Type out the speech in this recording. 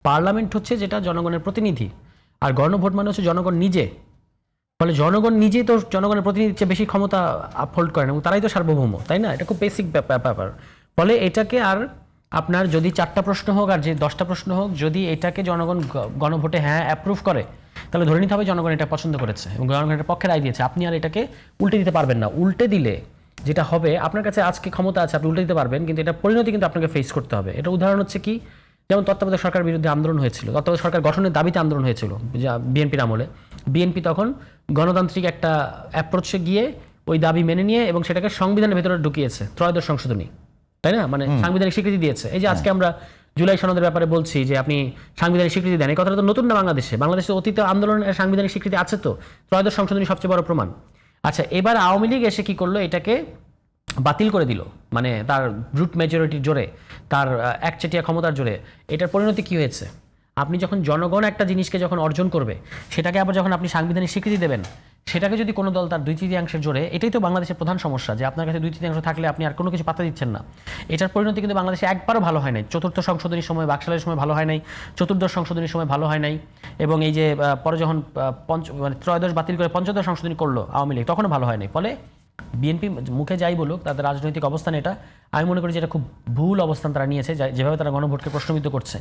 Parliament হচ্ছে যেটা জনগণের প্রতিনিধি, আর গণভোট মানে হচ্ছে জনগণ নিজে। ফলে জনগণ নিজেই তো জনগণের প্রতিনিধির চেয়ে বেশি ক্ষমতা আপহোল্ড করেন এবং তারাই তো সার্বভৌম, তাই না? এটা খুব বেসিক ব্যাপার। ফলে এটাকে আর আপনার যদি 4টা প্রশ্ন হোক আর যে 10টা প্রশ্ন হোক, যদি এটাকে জনগণ গণভোটে হ্যাঁ অ্যাপ্রুভ করে, তাহলে ধরে নিতে হবে জনগণ এটা পছন্দ করেছে এবং জনগণ এটার পক্ষে রায় দিয়েছে। আপনি আর এটাকে উল্টে দিতে পারবেন না। উল্টে দিলে যেটা হবে, আপনার কাছে আজকে ক্ষমতা আছে, আপনি উল্টে দিতে পারবেন, কিন্তু এটা পরিণতি কিন্তু আপনাকে ফেস করতে হবে। এটা উদাহরণ হচ্ছে কি, যেমন তত্ত্বাবধায়ক সরকার বিরুদ্ধে আন্দোলন হয়েছিল, তত্ত্বাবধায়ক সরকার গঠনের দাবিতে আন্দোলন হয়েছিল বিএনপির আমলে। বিএনপি তখন গণতান্ত্রিক একটা অ্যাপ্রোচে গিয়ে ওই দাবি মেনে নিয়ে এবং সেটাকে সংবিধানের ভেতরে ঢুকিয়েছে, ত্রয়োদশ সংশোধনী, তাই না? মানে সাংবিধানিক স্বীকৃতি দিয়েছে। এই যে আজকে আমরা জুলাই সনদের ব্যাপারে বলছি যে আপনি সাংবিধানিক স্বীকৃতি দেন, এই কথাটা তো নতুন না বাংলাদেশে। বাংলাদেশে অতীত আন্দোলনের সাংবিধানিক স্বীকৃতি আছে, তো ত্রয়োদশ সংশোধনী সবচেয়ে বড় প্রমাণ। আচ্ছা, এবার আওয়ামী লীগ এসে কি করলো, এটাকে বাতিল করে দিল, মানে তার ব্রুট মেজরিটির জোরে, তার একচেটিয়া ক্ষমতার জোরে। এটার পরিণতি কি হয়েছে? আপনি যখন জনগণ একটা জিনিসকে যখন অর্জন করবে, সেটাকে আবার যখন আপনি সাংবিধানিক স্বীকৃতি দেবেন, সেটাকে যদি কোনো দল তার 2/3 জোরে, এটাই তো বাংলাদেশের প্রধান সমস্যা, যে আপনার কাছে 2/3 থাকলে আপনি আর কোনো কিছু পাত্তা দিচ্ছেন না। এটার পরিণতি কিন্তু বাংলাদেশে একবারও ভালো হয় নাই। চতুর্থ সংশোধনীর সময়, বাকশালের সময় ভালো হয় নাই, চতুর্দশ সংশোধনীর সময় ভালো হয় নাই, এবং এই যে পরে যখন মানে ত্রয়োদশ বাতিল করে পঞ্চদশ সংশোধনী করলো আওয়ামী লীগ, তখনও ভালো হয় নাই। ফলে বিএনপি মুখে যাই বলুক, তাদের রাজনৈতিক অবস্থান এটা, আমি মনে করি যে এটা খুব ভুল অবস্থান তারা নিয়েছে, যেভাবে তারা গণভোটকে প্রশ্নবিদ্ধ করছে।